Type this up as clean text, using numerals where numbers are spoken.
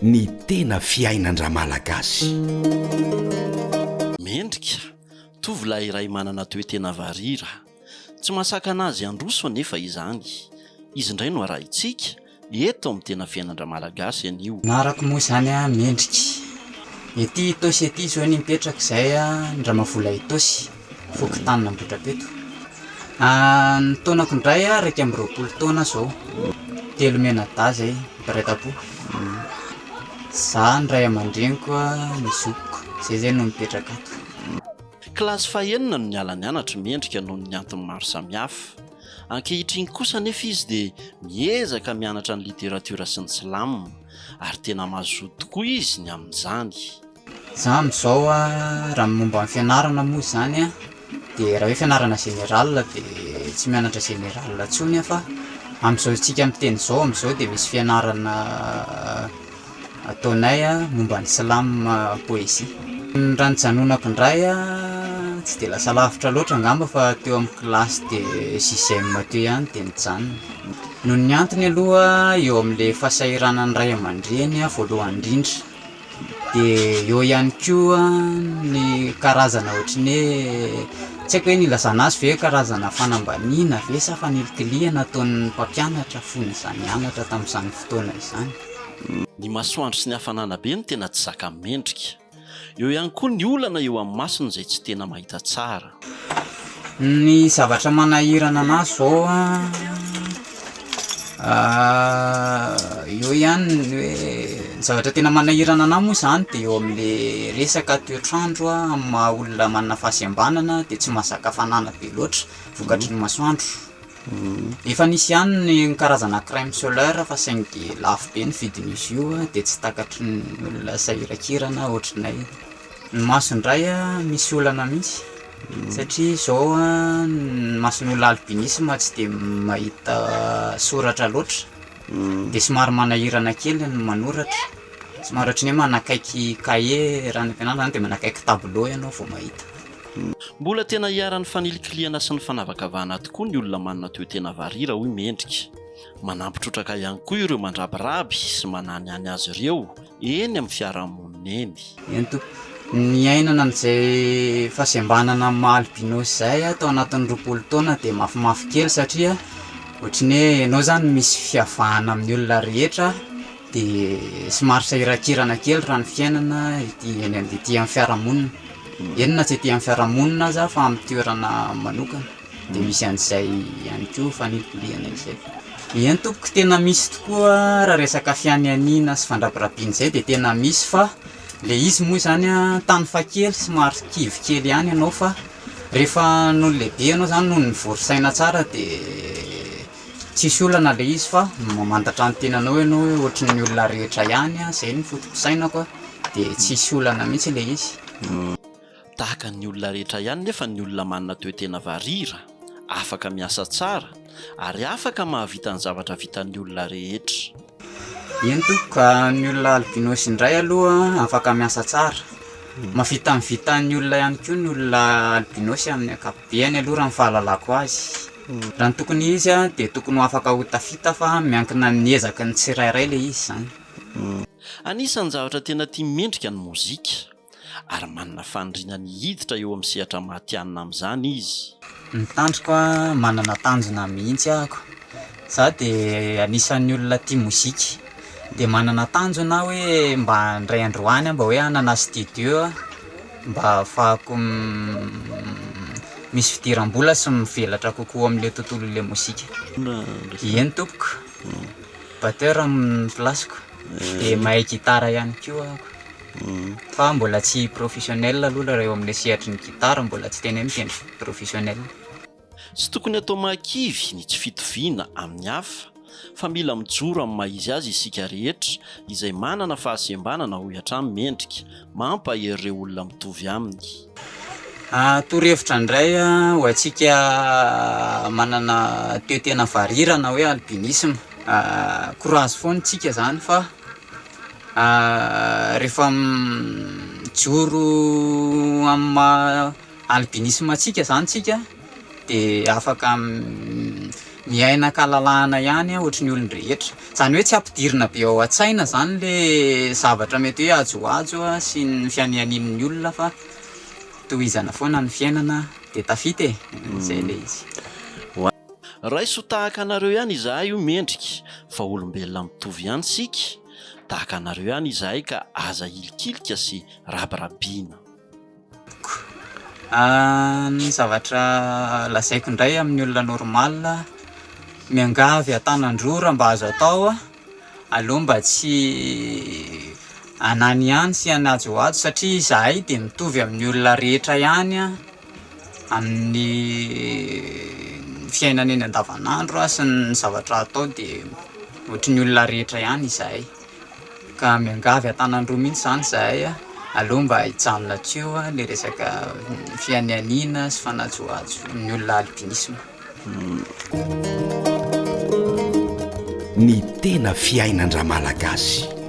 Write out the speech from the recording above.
Ny tena fiainan-dra malagasy. Mendrika tovolahy iray manana toetena varira, tsy mahasaka anazy androso nefa izany. Izy indray no arahintsika eto amin'ny tena fiainan-dra malagasy anio. Narako moa zany a mendrika ety Itosy ety zao ny mipetraka izay a Ndramavola Itosy fokontany Ambohidrapeto. Ny taonako indray a 20 taona zao, telo menada zay mpiray-tampo. Za ndray aman-dreniko ny zokiko, zay zay no mipetraka ato. Kilasy fahaenina no niala nianatra Mendrika noho ny antony maro samihafa. Ankehitriny kosa nefa izy dia miezaka mianatra ny literatiora sy ny silamo, ary tena mazozo tokoa izy ny amin'izany. Za amin'izao a raha momba ny fianarana moa zany a dia raha hoe fianarana général dia tsy mianatra général intsony fa amin'izao tsika amin'ny teny izao amin'izao dia misy fianarana ataonay a momba ny silamo poésie. Raha ny janonako indray a tsy dia lasa lavitra loatra angamba fa teo amin'ny kilasy dia 6e teo ihany dia nijanona. Noho ny antony aloha eo amin'ilay fahasahiranan'ny ray aman-dreny voalohany indrindra, dia eo ihany koa ny karazana ohatrin'ny hoe tsy haiko hoe nilazana azy ve karazana fanambaniana ve sa fanelikiliana ataon'ny mpampianatra fony izany mianatra tamin'izany fotoana izany. Ny masoandro sy ny hafanana be no tena tsy zaka Mendrika. Eo ihany koa ny olana eo amin'ny masony izay tsy tena mahita tsara. Ny zavatra manahirana anazy zao eo ihany hoe ny zavatra tena manahirana anahy moa zany dia eo amin'ilay resaka toetrandro amin'ny maha olona manana fahasembanana dia tsy mahazaka hafanana be loatra vokatry ny masoandro. Efa nisy ihany ny karazana crème solaire fa saingy lafo be ny vidin'izy io dia tsy takatry ny olona sahirakirana ohatrinay. Ny maso indray misy olana mihitsy satria izao ny mason'olona albinisme tsy dia mahita soratra loatra dia somary manahirana kely ny manoratra. Somary ohatrin'ny hoe manakaiky cahier raha ny fianarana dia manakaiky tableau ianao vao mahita. Mbola tena hiaran'ny fanilikiliana sy ny fanavakavahana tokoa ny olona manana toetena varira hoy Mendrika. Manampitrotraka ihany koa ireo mandrabiraby sy mananiany azy ireo eny amin'ny fiarahamonina eny. Ny ainana an'izay fahasembanana maha albinosy izay atao anatin'ny 20 taona dia mafimafy kely satria ohatrin'ny hoe ianao zany misy fiavahana amin'ny olona rehetra dia somary sahirakirana kely raha ny fiainana ety amin'ny fiarahamonina. Enina tsy ety amin'ny fiarahamonina aza fa amin'ny toerana manokana dia misy an'izay ihany koa fanelikiliana izay. Eny tompoko tena misy tokoa raha resaka fianianiana sy fandrabirabiana izay dia tena misy fa ilay izy moa zany tany fa kely somary kivy kely ihany ianao fa rehefa noho lehibe ianao zany noho nivory-saina tsara dia tsisy olana ilay izy fa mamantatra ny tenanao ianao hoe ohatrin'ny olona rehetra ihany izay ny fotosainako dia tsisy olana mihitsy ilay izy. Tahaka ny olona rehetra ihany nefa ny olona manana toetena varira afaka miasa tsara ary afaka mahavita ny zavatra vitan'ny olona rehetra. Eny tokoka ny olona albinosy indray aloha afaka miasa tsara, mavita mivitan'ny olona ihany koa ny olona albinosy amin'ny ankapobeny aloha raha ny fahalalako azy. Raha ny tokony izy dia tokony ho afaka ho tafita fa miankina ny ezaka ny tsirairay ilay izy zany. Anisan'ny zavatra tena tia Mendrika ny mozika ary manana faniriana ny hiditra eo amin'ny sehatra mahatianina amin'izany izy. Ny tandroko manana tanjona mihitsy ahako. Za dia anisan'ny olona tia mozika dia manana tanjona hoe mba indray androany mba hoe hanana studio mba ahafahako misy fidiram-bola sy mivelatra kokoa amin'ilay tontolon'ilay mozika. Eny tompoko, batteur amin'ny plasiko dia mahay gitara ihany koa ahako. Fa mbola tsy professionnel aloha raha eo amin'ilay sehatry ny gitara mbola tsy tena mitendry professionnel. Tsy tokony atao mahakivy ny tsy fitoviana amin'ny hafa fa mila mijoro amin'ny maha-izy azy isika rehetra izay manana fahasembanana ho hatramy Mendrika mampahery ireo olona mitovy aminy. Torohevitra indray ho antsika manana toetena varirana hoe albinisme. Courage foana tsika zany fa rehefa mijoro amin'ny albinisme tsika zany tsika dia afaka miaina kalalahana ihany ohatry ny olon-drehetra zany hoe tsy ampidirina be ao an-tsaina zany le zavatra mety hoe ajoajo sy ny fianianian'ny olona fa tohizana foana ny fiainana de tafita zay le izy. Raiso tahaka anareo ihany izahay io mendrika fa olombelona mitovy ihany sika tahaka anareo ihany izahay ka aza ilikilika sy rabirabiana. Ny zavatra lazaiko indray amin'ny olona normal miangavy atanandrora mba azo atao aloha mba tsy anany ihany sy anajoajo satria izahay de mitovy amin'ny olona rehetra ihany amin'ny fiainana eny andavanandro sy ny zavatra atao de ohatry ny olona rehetra ihany izahay ka miangavy atanandroa mihitsy zany izahay aloha mba hijanona tsio le resaka fianianiana sy fanajoajo ny olona albinisme. Ny tena fiainan-dra malagasy